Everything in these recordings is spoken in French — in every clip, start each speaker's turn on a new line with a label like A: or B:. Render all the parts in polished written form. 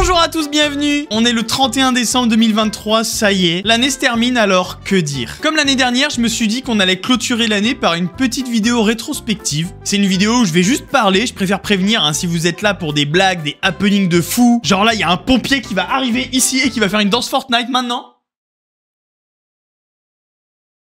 A: Bonjour à tous, bienvenue. On est le 31 décembre 2023, ça y est. L'année se termine, alors que dire? Comme l'année dernière, je me suis dit qu'on allait clôturer l'année par une petite vidéo rétrospective. C'est une vidéo où je vais juste parler, je préfère prévenir hein, si vous êtes là pour des blagues, des happenings de fou. Genre là, il y a un pompier qui va arriver ici et qui va faire une danse Fortnite maintenant.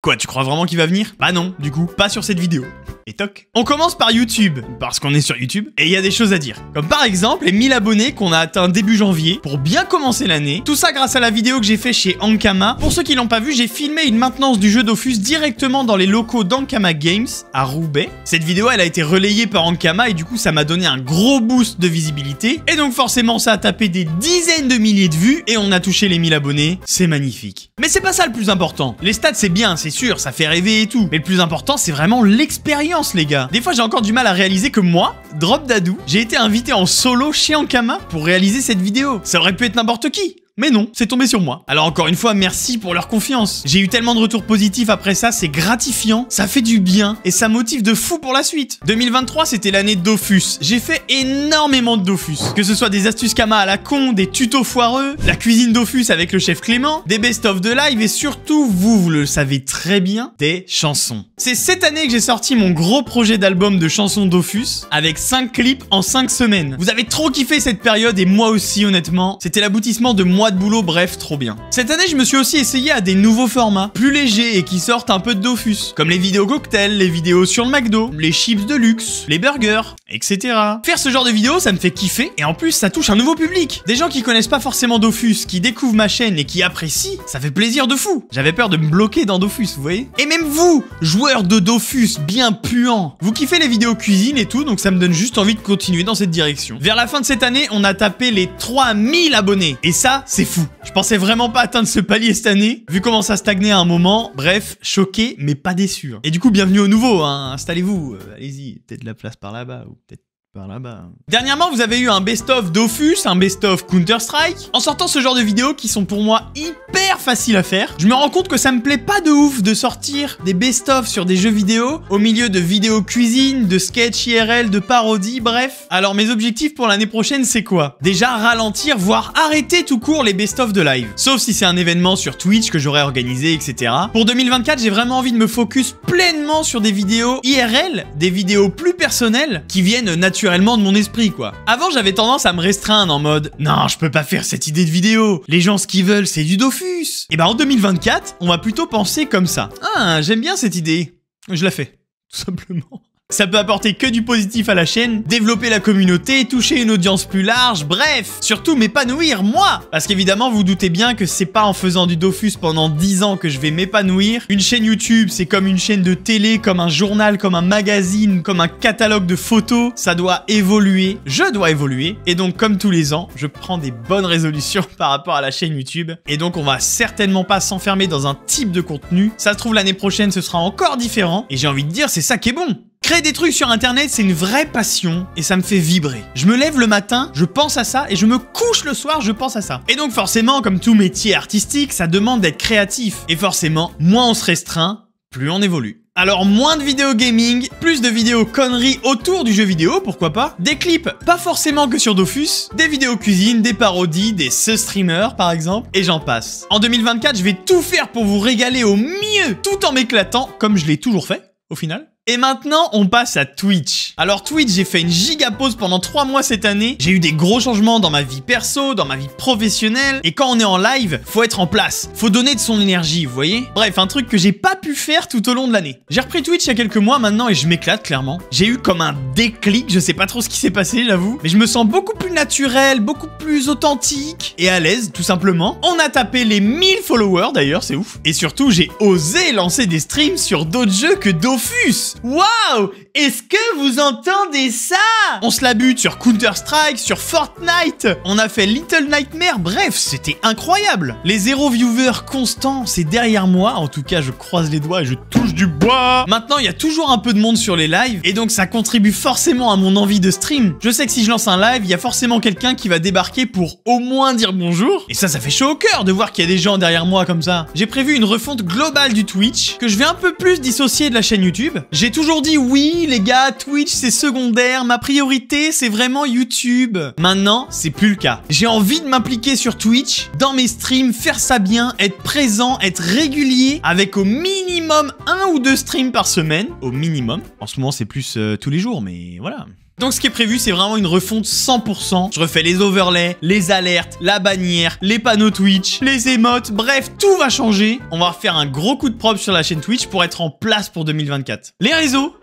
A: Quoi, tu crois vraiment qu'il va venir? Bah non, du coup, pas sur cette vidéo. Et toc. On commence par YouTube, parce qu'on est sur YouTube, et il y a des choses à dire. Comme par exemple les 1000 abonnés qu'on a atteints début janvier, pour bien commencer l'année. Tout ça grâce à la vidéo que j'ai fait chez Ankama. Pour ceux qui l'ont pas vu, j'ai filmé une maintenance du jeu Dofus directement dans les locaux d'Ankama Games, à Roubaix. Cette vidéo, elle a été relayée par Ankama, et du coup, ça m'a donné un gros boost de visibilité. Et donc forcément, ça a tapé des dizaines de milliers de vues, et on a touché les 1000 abonnés. C'est magnifique. Mais c'est pas ça le plus important. Les stats, c'est bien, c'est sûr, ça fait rêver et tout. Mais le plus important, c'est vraiment l'expérience, les gars. Des fois, j'ai encore du mal à réaliser que moi, Drop Dadou, j'ai été invité en solo chez Ankama pour réaliser cette vidéo. Ça aurait pu être n'importe qui. Mais non, c'est tombé sur moi. Alors encore une fois, merci pour leur confiance. J'ai eu tellement de retours positifs après ça, c'est gratifiant, ça fait du bien et ça motive de fou pour la suite. 2023, c'était l'année Dofus. J'ai fait énormément de Dofus. Que ce soit des astuces Kama à la con, des tutos foireux, la cuisine Dofus avec le chef Clément, des best-of de live et surtout, vous le savez très bien, des chansons. C'est cette année que j'ai sorti mon gros projet d'album de chansons Dofus avec 5 clips en 5 semaines. Vous avez trop kiffé cette période et moi aussi honnêtement. C'était l'aboutissement de moi de boulot, bref, trop bien. Cette année, je me suis aussi essayé à des nouveaux formats, plus légers et qui sortent un peu de Dofus, comme les vidéos cocktails, les vidéos sur le McDo, les chips de luxe, les burgers, etc. Faire ce genre de vidéos, ça me fait kiffer et en plus, ça touche un nouveau public. Des gens qui connaissent pas forcément Dofus, qui découvrent ma chaîne et qui apprécient, ça fait plaisir de fou. J'avais peur de me bloquer dans Dofus, vous voyez? Et même vous, joueurs de Dofus bien puants, vous kiffez les vidéos cuisine et tout, donc ça me donne juste envie de continuer dans cette direction. Vers la fin de cette année, on a tapé les 3000 abonnés et ça, c'est fou. Je pensais vraiment pas atteindre ce palier cette année, vu comment ça stagnait à un moment. Bref, choqué, mais pas déçu. Et du coup, bienvenue au nouveau, hein. Installez-vous, allez-y, peut-être de la place par là-bas, ou peut-être par là-bas. Dernièrement, vous avez eu un best-of Dofus, un best-of Counter-Strike. En sortant ce genre de vidéos qui sont pour moi hyper faciles à faire, je me rends compte que ça me plaît pas de ouf de sortir des best-of sur des jeux vidéo au milieu de vidéos cuisine, de sketch IRL, de parodies, bref. Alors mes objectifs pour l'année prochaine, c'est quoi? Déjà ralentir, voire arrêter tout court les best-of de live. Sauf si c'est un événement sur Twitch que j'aurais organisé, etc. Pour 2024, j'ai vraiment envie de me focus pleinement sur des vidéos IRL, des vidéos plus personnelles qui viennent naturellement de mon esprit, quoi. Avant, j'avais tendance à me restreindre en mode « Non, je peux pas faire cette idée de vidéo. Les gens, ce qu'ils veulent, c'est du Dofus. » Et bah en 2024, on va plutôt penser comme ça. Ah, j'aime bien cette idée. Je la fais, tout simplement. Ça peut apporter que du positif à la chaîne, développer la communauté, toucher une audience plus large, bref, surtout m'épanouir, moi. Parce qu'évidemment, vous doutez bien que c'est pas en faisant du Dofus pendant 10 ans que je vais m'épanouir. Une chaîne YouTube, c'est comme une chaîne de télé, comme un journal, comme un magazine, comme un catalogue de photos. Ça doit évoluer, je dois évoluer. Et donc, comme tous les ans, je prends des bonnes résolutions par rapport à la chaîne YouTube. Et donc, on va certainement pas s'enfermer dans un type de contenu. Ça se trouve, l'année prochaine, ce sera encore différent. Et j'ai envie de dire, c'est ça qui est bon. Créer des trucs sur internet, c'est une vraie passion et ça me fait vibrer. Je me lève le matin, je pense à ça et je me couche le soir, je pense à ça. Et donc forcément, comme tout métier artistique, ça demande d'être créatif. Et forcément, moins on se restreint, plus on évolue. Alors moins de vidéos gaming, plus de vidéos conneries autour du jeu vidéo, pourquoi pas. Des clips, pas forcément que sur Dofus, des vidéos cuisine, des parodies, des streamers par exemple, et j'en passe. En 2024, je vais tout faire pour vous régaler au mieux, tout en m'éclatant, comme je l'ai toujours fait, au final. Et maintenant, on passe à Twitch. Alors Twitch, j'ai fait une giga pause pendant 3 mois cette année. J'ai eu des gros changements dans ma vie perso, dans ma vie professionnelle. Et quand on est en live, faut être en place. Faut donner de son énergie, vous voyez? Bref, un truc que j'ai pas pu faire tout au long de l'année. J'ai repris Twitch il y a quelques mois maintenant et je m'éclate clairement. J'ai eu comme un déclic, je sais pas trop ce qui s'est passé, j'avoue. Mais je me sens beaucoup plus naturel, beaucoup plus authentique et à l'aise, tout simplement. On a tapé les 1000 followers d'ailleurs, c'est ouf. Et surtout, j'ai osé lancer des streams sur d'autres jeux que Dofus. Waouh! Est-ce que vous entendez ça? On se la bute sur Counter-Strike, sur Fortnite. On a fait Little Nightmare. Bref, c'était incroyable. Les 0 viewers constants, c'est derrière moi. En tout cas, je croise les doigts et je touche du bois. Maintenant, il y a toujours un peu de monde sur les lives. Et donc, ça contribue forcément à mon envie de stream. Je sais que si je lance un live, il y a forcément quelqu'un qui va débarquer pour au moins dire bonjour. Et ça fait chaud au cœur de voir qu'il y a des gens derrière moi comme ça. J'ai prévu une refonte globale du Twitch, que je vais un peu plus dissocier de la chaîne YouTube. J'ai toujours dit oui, fini les gars, Twitch c'est secondaire, ma priorité c'est vraiment YouTube. Maintenant, c'est plus le cas. J'ai envie de m'impliquer sur Twitch, dans mes streams, faire ça bien, être présent, être régulier, avec au minimum 1 ou 2 streams par semaine, au minimum. En ce moment c'est plus tous les jours, mais voilà. Donc ce qui est prévu, c'est vraiment une refonte 100%. Je refais les overlays, les alertes, la bannière, les panneaux Twitch, les émotes, bref, tout va changer. On va refaire un gros coup de propre sur la chaîne Twitch pour être en place pour 2024. Les réseaux.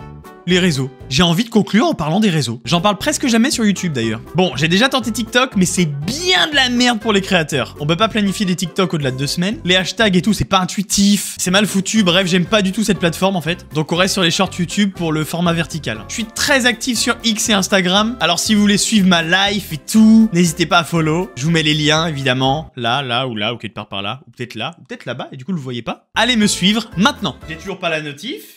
A: J'ai envie de conclure en parlant des réseaux. J'en parle presque jamais sur YouTube d'ailleurs. Bon, j'ai déjà tenté TikTok, mais c'est bien de la merde pour les créateurs. On peut pas planifier des TikTok au-delà de 2 semaines. Les hashtags et tout, c'est pas intuitif, c'est mal foutu. Bref, j'aime pas du tout cette plateforme en fait. Donc on reste sur les shorts YouTube pour le format vertical. Je suis très actif sur X et Instagram. Alors si vous voulez suivre ma life et tout, n'hésitez pas à follow. Je vous mets les liens évidemment, là, ou quelque part par là, ou peut-être là-bas, et du coup vous le voyez pas. Allez me suivre maintenant. J'ai toujours pas la notif.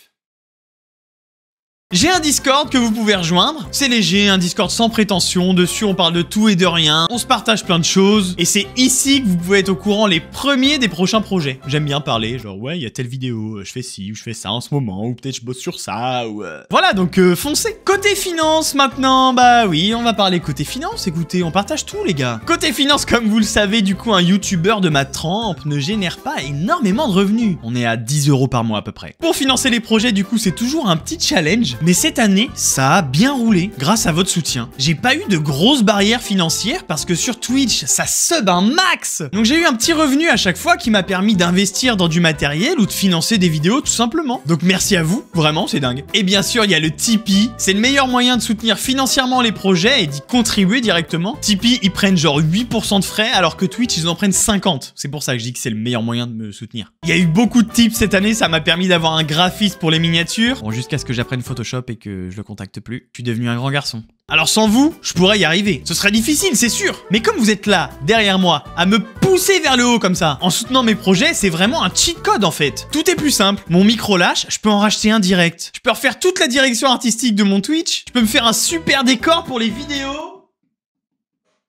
A: J'ai un Discord que vous pouvez rejoindre, c'est léger, un Discord sans prétention, dessus on parle de tout et de rien, on se partage plein de choses, et c'est ici que vous pouvez être au courant les premiers des prochains projets. J'aime bien parler, genre ouais, il y a telle vidéo, je fais ci, ou je fais ça en ce moment, ou peut-être je bosse sur ça, ou... Voilà, donc foncez. Côté finance maintenant, bah oui, on va parler côté finance, écoutez, on partage tout les gars. Côté finance, comme vous le savez, du coup, un youtubeur de ma trempe ne génère pas énormément de revenus. On est à 10 € par mois à peu près. Pour financer les projets, du coup, c'est toujours un petit challenge. Mais cette année, ça a bien roulé grâce à votre soutien. J'ai pas eu de grosses barrières financières parce que sur Twitch, ça sub un max. Donc j'ai eu un petit revenu à chaque fois qui m'a permis d'investir dans du matériel ou de financer des vidéos tout simplement. Donc merci à vous, vraiment c'est dingue. Et bien sûr, il y a le Tipeee. C'est le meilleur moyen de soutenir financièrement les projets et d'y contribuer directement. Tipeee, ils prennent genre 8% de frais alors que Twitch, ils en prennent 50. C'est pour ça que je dis que c'est le meilleur moyen de me soutenir. Il y a eu beaucoup de tips cette année, ça m'a permis d'avoir un graphiste pour les miniatures. Bon, jusqu'à ce que j'apprenne Photoshop et que je le contacte plus. Je suis devenu un grand garçon. Alors sans vous, je pourrais y arriver. Ce serait difficile, c'est sûr. Mais comme vous êtes là, derrière moi, à me pousser vers le haut comme ça, en soutenant mes projets, c'est vraiment un cheat code en fait. Tout est plus simple. Mon micro lâche, je peux en racheter un direct. Je peux refaire toute la direction artistique de mon Twitch. Je peux me faire un super décor pour les vidéos.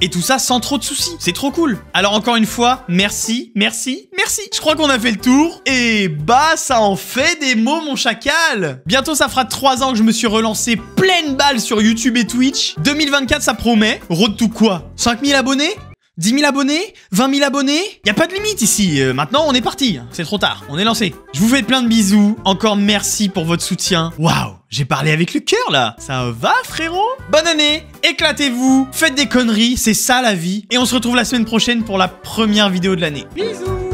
A: Et tout ça sans trop de soucis, c'est trop cool. Alors encore une fois, merci. Je crois qu'on a fait le tour. Et bah, ça en fait des mots, mon chacal. Bientôt, ça fera 3 ans que je me suis relancé pleine balle sur YouTube et Twitch. 2024, ça promet. Road to quoi? 5000 abonnés? 10 000 abonnés? 20 000 abonnés? Y a pas de limite ici. Maintenant, on est parti. C'est trop tard. On est lancé. Je vous fais plein de bisous. Encore merci pour votre soutien. Waouh, j'ai parlé avec le cœur là. Ça va, frérot? Bonne année. Éclatez-vous. Faites des conneries. C'est ça la vie. Et on se retrouve la semaine prochaine pour la première vidéo de l'année. Bisous.